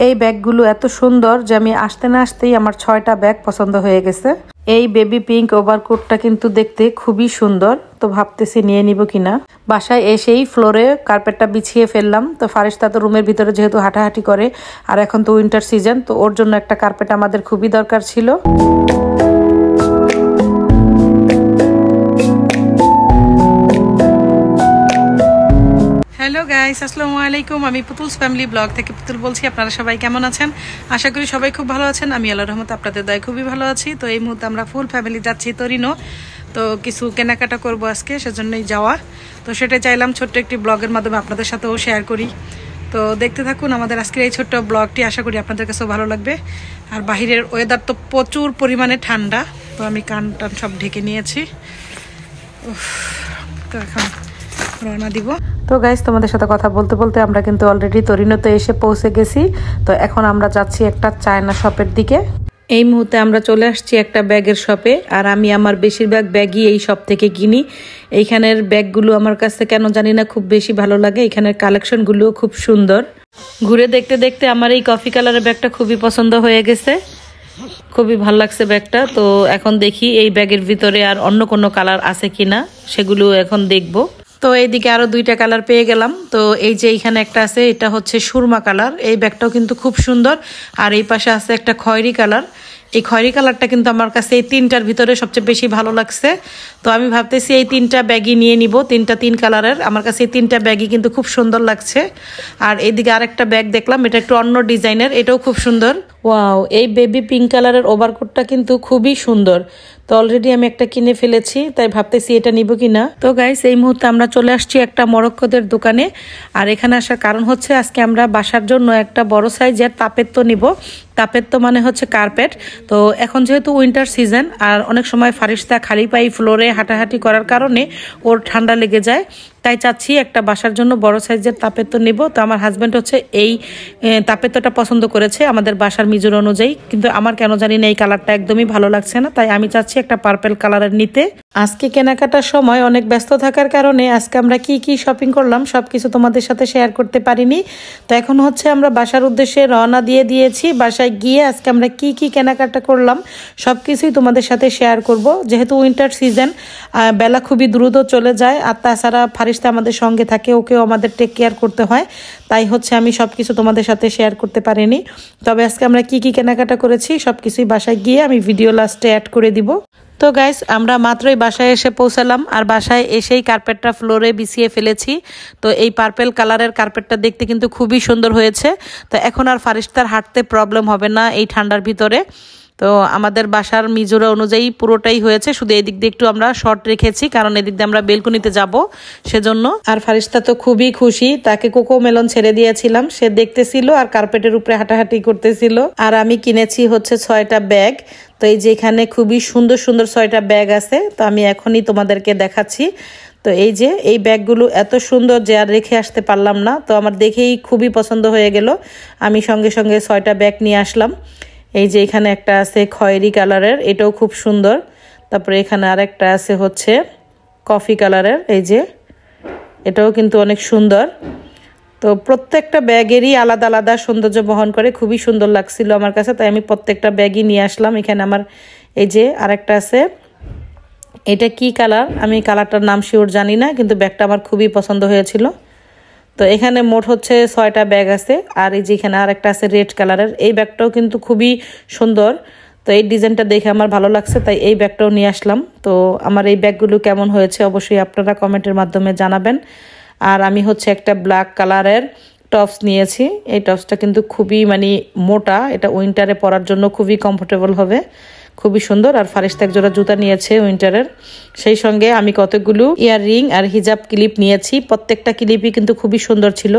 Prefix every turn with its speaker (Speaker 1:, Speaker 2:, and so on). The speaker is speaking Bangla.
Speaker 1: এই ব্যাগগুলো এত সুন্দর যে আমি আসতে না আসতেই আমার 6টা ব্যাগ পছন্দ হয়ে গেছে। এই বেবি পিঙ্ক ওভারকোটটা কিন্তু দেখতে খুবই সুন্দর, তো ভাবতেছি নিয়ে নিব কিনা। বাসায় এসেই ফ্লোরে কার্পেটটা বিছিয়ে ফেললাম। তো ফারিস্তা তো রুমের ভিতরে যেহেতু হাঁটাহাঁটি করে, আর এখন তো উইন্টার সিজন, তো ওর জন্য একটা কার্পেট আমাদের খুবই দরকার ছিল। হ্যালো গাইস, আসসালামু আলাইকুম। আমি পুতুলস ফ্যামিলি ব্লগ থেকে পুতুল বলছি। আপনারা সবাই কেমন আছেন? আশা করি সবাই খুব ভালো আছেন। আমি আল্লাহর রহমতে আপনাদের দয়ায় খুবই ভালো আছি। তো এই মুহূর্তে আমরা ফুল ফ্যামিলি যাচ্ছি তরিনো। তো কিছু কেনাকাটা করব আজকে, সেজন্যই যাওয়া। তো সেটাই চাইলাম ছোট্ট একটি ব্লগের মাধ্যমে আপনাদের সাথেও শেয়ার করি। তো দেখতে থাকুন আমাদের আজকের এই ছোট্ট ব্লগটি, আশা করি আপনাদের কাছেও ভালো লাগবে। আর বাহিরের ওয়েদার তো প্রচুর পরিমাণে ঠান্ডা, তো আমি কান টান সব ঢেকে নিয়েছি। তো এখন রওনা দিব। তো গাইস, তোমাদের সাথে কথা বলতে বলতে আমরা কিন্তু অলরেডি তরিনোতে এসে পৌঁছে গেছি। তো এখন আমরা যাচ্ছি একটা চায়না শপের দিকে। এই মুহূর্তে আমরা চলে আসছি একটা ব্যাগের শপে, আর আমি আমার বেশিরভাগ ব্যাগই এই শপ থেকে কিনি। এইখানের ব্যাগগুলো আমার কাছে কেন জানি না খুব বেশি ভালো লাগে। এখানের কালেকশনগুলোও খুব সুন্দর। ঘুরে দেখতে দেখতে আমার এই কফি কালারের ব্যাগটা খুবই পছন্দ হয়ে গেছে, খুবই ভালো লাগছে ব্যাগটা। তো এখন দেখি এই ব্যাগের ভিতরে আর অন্য কোনো কালার আছে কিনা, সেগুলো এখন দেখবো। তো এইদিকে আরো 2টা কালার পেয়ে গেলাম। তো এই যে এইখানে একটা আছে, এটা হচ্ছে সুরমা কালার। এই ব্যাগটাও কিন্তু খুব সুন্দর। আর এই পাশে আছে একটা খয়েরি কালার। এই খয়েরি কালারটা কিন্তু আমার কাছে এই 3টার ভিতরে সবচেয়ে বেশি ভালো লাগছে। তো আমি ভাবতেছি এই 3টা ব্যাগই নিয়ে নিব, 3 কালারের। আমার কাছে এই 3টা ব্যাগই কিন্তু খুব সুন্দর লাগছে। আর এইদিকে আরেকটা ব্যাগ দেখলাম, এটা একটু অন্য ডিজাইনের, এটাও খুব সুন্দর। ওয়াও, এই বেবি পিঙ্ক কালারের ওভারকোটটা কিন্তু খুবই সুন্দর। তো অলরেডি আমি একটা কিনে ফেলেছি, তাই ভাবতেছি এটা নিব কিনা। তো গাইস, এই মুহূর্তে আমরা চলে আসছি একটা মরক্কোদের দোকানে। আর এখানে আসার কারণ হচ্ছে আজকে আমরা বাসার জন্য একটা বড় সাইজের তাপেত্য নিব। তাপেত্য মানে হচ্ছে কার্পেট। তো এখন যেহেতু উইন্টার সিজন, আর অনেক সময় ফারিস্তা খালি পায়ে ফ্লোরে হাঁটাহাঁটি করার কারণে ওর ঠান্ডা লেগে যায়, তাই চাচ্ছি একটা বাসার জন্য বড় সাইজের তাপেত্য নিব। তো আমার হাজব্যান্ড হচ্ছে এই তাপেত্যটা পছন্দ করেছে আমাদের বাসার মিজুর অনুযায়ী, কিন্তু আমার কেন জানি না এই কালারটা একদমই ভালো লাগছে না, তাই আমি চাচ্ছি একটা পার্পেল কালারের নিতে। আজকে কেনাকাটার সময় অনেক ব্যস্ত থাকার কারণে আজকে আমরা কি কি শপিং করলাম সবকিছু তোমাদের সাথে শেয়ার করতে পারিনি। তো এখন হচ্ছে আমরা বাসার উদ্দেশ্যে রওনা দিয়ে দিয়েছি। বাসায় গিয়ে আজকে আমরা কি কি কেনাকাটা করলাম সবকিছুই তোমাদের সাথে শেয়ার করব। যেহেতু উইন্টার সিজন, বেলা খুবই দ্রুত চলে যায়, আর তাছাড়া ফারিস্তা আমাদের সঙ্গে থাকে, ওকেও আমাদের টেক কেয়ার করতে হয়, তাই হচ্ছে আমি সবকিছু তোমাদের সাথে শেয়ার করতে পারিনি। তবে আজকে আমরা কি কি কেনাকাটা করেছি সবকিছুই বাসায় গিয়ে আমি ভিডিও লাস্টে অ্যাড করে দিব। তো গাইস, আমরা মাত্রই বাসায় এসে পৌঁছালাম, আর বাসায় এসেই কার্পেটটা ফ্লোরে বিছিয়ে ফেলেছি। তো এই পার্পেল কালারের কার্পেটটা দেখতে কিন্তু খুবই সুন্দর হয়েছে। তো এখন আর ফারিস্তার হাঁটতে প্রবলেম হবে না এই ঠান্ডার ভিতরে। তো আমাদের বাসার মিজোরা অনুযায়ী পুরোটাই হয়েছে, শুধু এদিক দিয়ে একটু আমরা শর্ট রেখেছি, কারণ এদিক দিয়ে আমরা বেলকনিতে যাব সেজন্য। আর ফারিস্তা তো খুবই খুশি, তাকে কোকো মেলন ছেড়ে দিয়েছিলাম, সে দেখতেছিল আর কার্পেটের উপরে হাঁটাহাঁটি করতেছিল। আর আমি কিনেছি হচ্ছে 6টা ব্যাগ। তো এই যে এখানে খুবই সুন্দর সুন্দর 6টা ব্যাগ আছে, তো আমি এখনই তোমাদেরকে দেখাচ্ছি। তো এই যে এই ব্যাগগুলো এত সুন্দর যে আর রেখে আসতে পারলাম না, তো আমার দেখেই খুবই পছন্দ হয়ে গেল। আমি সঙ্গে সঙ্গে 6টা ব্যাগ নিয়ে আসলাম। এই যে এখানে একটা আছে খয়েরি কালারের, এটাও খুব সুন্দর। তারপরে এখানে আরেকটা আছে হচ্ছে কফি কালারের, এই যে এটাও কিন্তু অনেক সুন্দর। তো প্রত্যেকটা ব্যাগেরই আলাদা আলাদা সৌন্দর্য বহন করে, খুবই সুন্দর লাগছিল আমার কাছে, তাই আমি প্রত্যেকটা ব্যাগই নিয়ে আসলাম। এখানে আমার এই যে আরেকটা আছে, এটা কি কালার আমি কালারটার নাম শিওর জানি না, কিন্তু ব্যাগটা আমার খুবই পছন্দ হয়েছিল। তো এখানে মোট হচ্ছে 6টা ব্যাগ আছে। আর এই যে এখানে আরেকটা আছে রেড কালারের, এই ব্যাগটাও কিন্তু খুবই সুন্দর। তো এই ডিজাইনটা দেখে আমার ভালো লাগছে, তাই এই ব্যাগটাও নিয়ে আসলাম। তো আমার এই ব্যাগগুলো কেমন হয়েছে অবশ্যই আপনারা কমেন্টের মাধ্যমে জানাবেন। আর আমি হচ্ছে একটা ব্ল্যাক কালারের টপস নিয়েছি। এই টপসটা কিন্তু খুবই মোটা, এটা উইন্টারে পরার জন্য খুবই কমফোর্টেবল হবে, খুবই সুন্দর। আর ফারিস্তা এক জোড়া জুতা নিয়েছে উইন্টারের, সেই সঙ্গে আমি কতগুলো ইয়াররিং আর হিজাব ক্লিপ নিয়েছি। প্রত্যেকটা ক্লিপই কিন্তু খুবই সুন্দর ছিল।